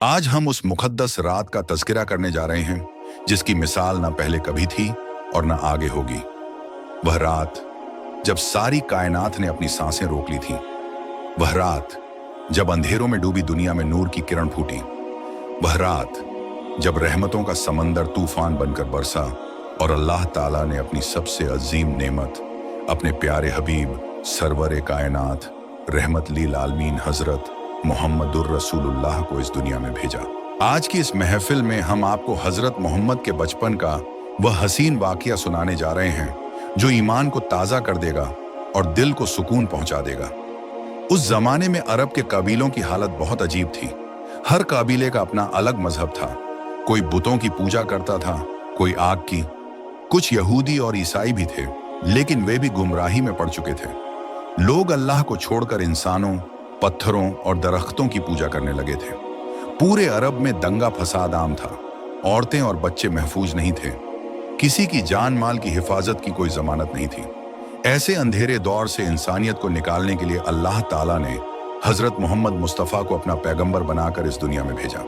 आज हम उस मुक़द्दस रात का तज़किरा करने जा रहे हैं जिसकी मिसाल न पहले कभी थी और न आगे होगी। वह रात जब सारी कायनात ने अपनी सांसें रोक ली थीं। वह रात जब अंधेरों में डूबी दुनिया में नूर की किरण फूटी। वह रात जब रहमतों का समंदर तूफान बनकर बरसा और अल्लाह ताला ने अपनी सबसे अजीम नेमत अपने प्यारे हबीब सरवरे कायनात रहमत लिल आलमीन हजरत मोहम्मदुर रसूलुल्लाह को इस दुनिया में भेजा। आज की इस महफिल में हम आपको हजरत मोहम्मद के बचपन का वह हसीन वाकया सुनाने जा रहे हैं जो ईमान को ताज़ा कर देगा और दिल को सुकून पहुंचा देगा। उस जमाने में अरब के कबीलों की हालत बहुत अजीब थी। हर कबीले का अपना अलग मजहब था। कोई बुतों की पूजा करता था, कोई आग की। कुछ यहूदी और ईसाई भी थे, लेकिन वे भी गुमराही में पड़ चुके थे। लोग अल्लाह को छोड़कर इंसानों, पत्थरों और दरख्तों की पूजा करने लगे थे। पूरे अरब में दंगा फसाद आम था। औरतें और बच्चे महफूज नहीं थे। किसी की जान माल की हिफाजत की कोई जमानत नहीं थी। ऐसे अंधेरे दौर से इंसानियत को निकालने के लिए अल्लाह ताला ने हजरत मोहम्मद मुस्तफ़ा को अपना पैगंबर बनाकर इस दुनिया में भेजा।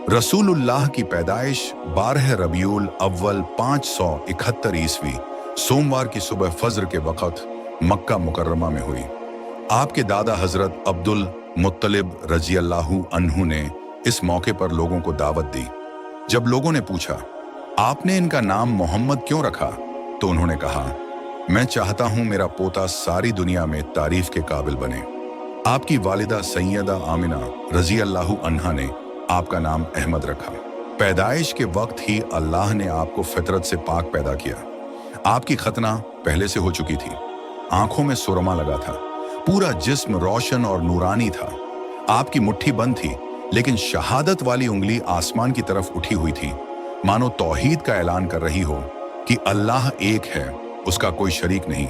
रसूलुल्लाह की पैदाइश 12 रबीउल अव्वल 571 ईस्वी सोमवार की सुबह फज्र के वक़्त मक्का मुकर्रमा में हुई। आपके दादा हजरत अब्दुल मुत्तलिब रजी अल्लाहु अन्हु ने इस मौके पर लोगों को दावत दी। जब लोगों ने पूछा, आपने इनका नाम मोहम्मद क्यों रखा, तो उन्होंने कहा, मैं चाहता हूं मेरा पोता सारी दुनिया में तारीफ के काबिल बने। आपकी वालिदा सैयदा आमिना रजी अल्लाहु अन्हा ने आपका नाम अहमद रखा। पैदाइश के वक्त ही अल्लाह ने आपको फितरत से पाक पैदा किया। आपकी खतना पहले से हो चुकी थी। आंखों में सुरमा लगा था। पूरा जिस्म रोशन और नूरानी था। आपकी मुट्ठी बंद थी, लेकिन शहादत वाली उंगली आसमान की तरफ उठी हुई थी, मानो तौहीद का ऐलान कर रही हो कि अल्लाह एक है, उसका कोई शरीक नहीं।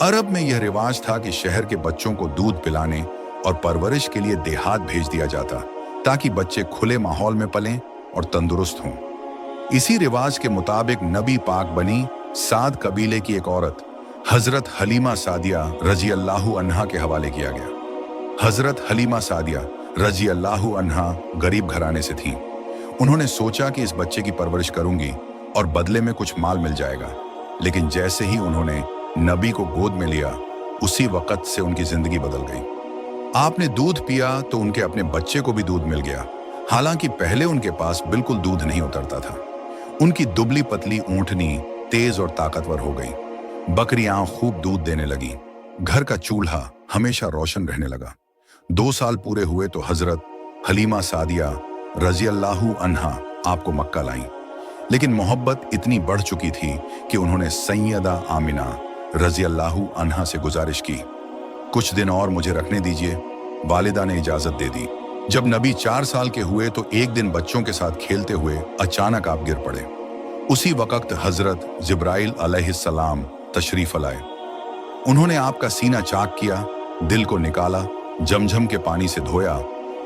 अरब में यह रिवाज था कि शहर के बच्चों को दूध पिलाने और परवरिश के लिए देहात भेज दिया जाता, ताकि बच्चे खुले माहौल में पलें और तंदुरुस्त हों। इसी रिवाज के मुताबिक नबी पाक बनी साद कबीले की एक औरत हजरत हलीमा सादिया रजी अल्लाहु अन्हा के हवाले किया गया। हजरत हलीमा सादिया रजी अल्लाहु अन्हा गरीब घराने से थीं। उन्होंने सोचा कि इस बच्चे की परवरिश करूंगी और बदले में कुछ माल मिल जाएगा। लेकिन जैसे ही उन्होंने नबी को गोद में लिया, उसी वक़्त से उनकी जिंदगी बदल गई। आपने दूध पिया तो उनके अपने बच्चे को भी दूध मिल गया। हालांकि पहले उनके पास बिल्कुल दूध नहीं उतरता था। उनकी दुबली पतली ऊंटनी तेज और ताकतवर हो गई। बकरियां खूब दूध देने लगी। घर का चूल्हा हमेशा रोशन रहने लगा। 2 साल पूरे हुए तो हजरत हलीमा सादिया रजी अल्लाहु अन्हा आपको मक्का लाई। लेकिन मोहब्बत इतनी बढ़ चुकी थी कि उन्होंने सैयदा आमिना रजी अल्लाहु अन्हा से गुजारिश की, कुछ दिन और मुझे रखने दीजिए। वालिदा ने इजाजत दे दी। जब नबी 4 साल के हुए तो एक दिन बच्चों के साथ खेलते हुए अचानक आप गिर पड़े। उसी वक्त हजरत जिब्राइल अलैहिस्सलाम तशरीफ लाए। उन्होंने आपका सीना चाक किया, दिल को निकाला, जमझम के पानी से धोया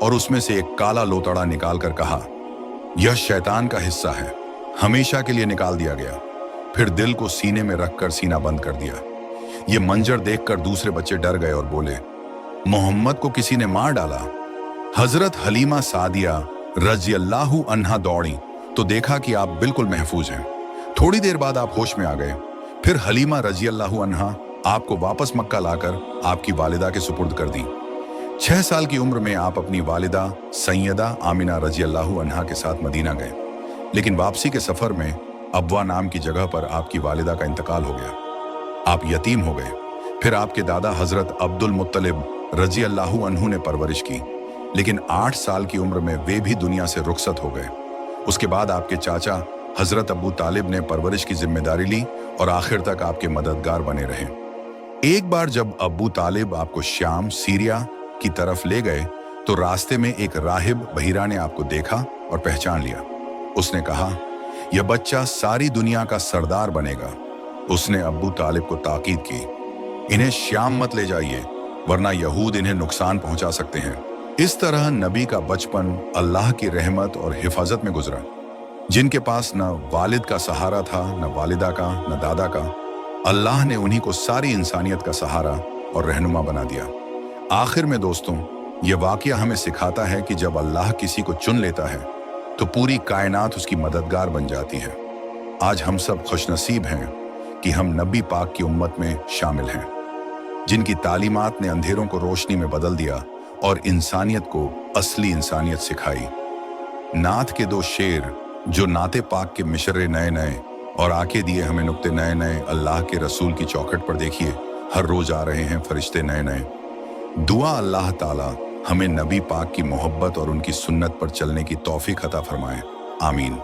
और उसमें से एक काला लोतड़ा निकालकर कहा, यह शैतान का हिस्सा है, हमेशा के लिए निकाल दिया गया। फिर दिल को सीने में रखकर सीना बंद कर दिया। ये मंजर देखकर दूसरे बच्चे डर गए और बोले, मोहम्मद को किसी ने मार डाला। हजरत हलीमा सादिया रजी अल्लाहु अन्हा दौड़ी तो देखा कि आप बिल्कुल महफूज हैं। थोड़ी देर बाद आप होश में आ गए। फिर हलीमा रजी अल्लाहु अन्हा आपको वापस मक्का लाकर आपकी वालिदा के सुपुर्द कर दी। 6 साल की उम्र में आप अपनी वालिदा सैयदा आमिना रजी अल्लाहु अन्हा के साथ मदीना गए। लेकिन वापसी के सफर में अब्वा नाम की जगह पर आपकी वालिदा का इंतकाल हो गया। आप यतीम हो गए। फिर आपके दादा हजरत अब्दुल मुत्तलिब रजी अल्लाहु अन्हु ने परवरिश की, लेकिन 8 साल की उम्र में वे भी दुनिया से रुखसत हो गए। उसके बाद आपके चाचा हजरत अबू तालिब ने परवरिश की जिम्मेदारी ली और आखिर तक आपके मददगार बने रहे। एक बार जब अबू तालिब आपको शाम सीरिया की तरफ ले गए तो रास्ते में एक राहिब बहिरा ने आपको देखा और पहचान लिया। उसने कहा, यह बच्चा सारी दुनिया का सरदार बनेगा। उसने अबू तालिब को ताकीद की, इन्हें शाम मत ले जाइए, वरना यहूद इन्हें नुकसान पहुंचा सकते हैं। इस तरह नबी का बचपन अल्लाह की रहमत और हिफाजत में गुजरा। जिनके पास न वालिद का सहारा था, न वालिदा का, न दादा का, अल्लाह ने उन्हीं को सारी इंसानियत का सहारा और रहनुमा बना दिया। आखिर में दोस्तों, ये वाकया हमें सिखाता है कि जब अल्लाह किसी को चुन लेता है तो पूरी कायनात उसकी मददगार बन जाती है। आज हम सब खुशनसीब हैं कि हम नबी पाक की उम्मत में शामिल हैं, जिनकी तालीमात ने अंधेरों को रोशनी में बदल दिया और इंसानियत को असली इंसानियत सिखाई। नात के दो शेर जो नाते पाक के मिशरे नए नए और आके दिए हमें नुक्ते नए नए, अल्लाह के रसूल की चौखट पर देखिए हर रोज आ रहे हैं फरिश्ते नए नए। दुआ अल्लाह ताला हमें नबी पाक की मोहब्बत और उनकी सुन्नत पर चलने की तौफीक अता फरमाए। आमीन।